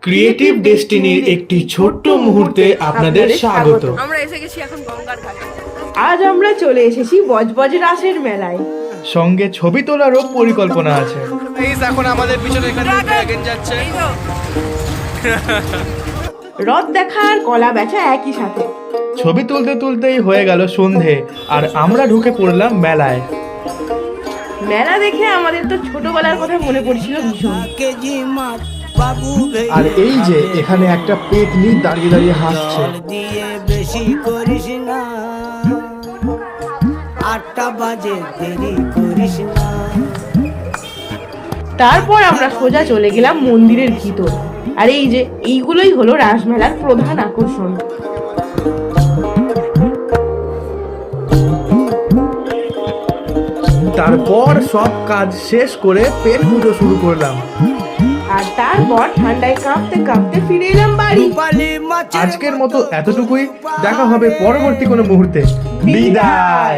Creative ডেস্টিনির একটি ছোট্ট মুহূর্তে আপনাদের স্বাগত। আমরা এসে গেছি এখন গঙ্গার ঘাটে। আজ আমরা চলে এসেছি বজবজ রাসের মেলায়। সঙ্গে ছবি তোলারও পরিকল্পনা আছে। এখন আমাদের পিছনে এখানে ড্রাগন যাচ্ছে। এই তো, রথ দেখা আর কলা বেচা একই সাথে। ছবি তুলতে তুলতেই হয়ে গেল সন্ধে, আর আমরা ঢুকে পড়লাম মেলায়। মেলা দেখে আমাদের তো ছোটবেলার কথা মনে পড়ছিল ভীষণ। আর এই যে এখানে একটা পেতনি দাঁড়িয়ে দাঁড়িয়ে হাসছে। বেশি করিস না, 8টা বাজে দেরি করিস না। তারপর আমরা সোজা চলে গেলাম মন্দিরের ভিতর। আর এই যে এইগুলোই হলো রাসমেলার প্রধান আকর্ষণ। তারপর সব কাজ শেষ করে পেট পুজো শুরু করলাম। আর তারপর ঠান্ডায় কাঁপতে কাঁপতে ফিরে এলাম বাড়ি। আজকের মতো এতটুকুই, দেখা হবে পরবর্তী কোনো মুহূর্তে। বিদায়।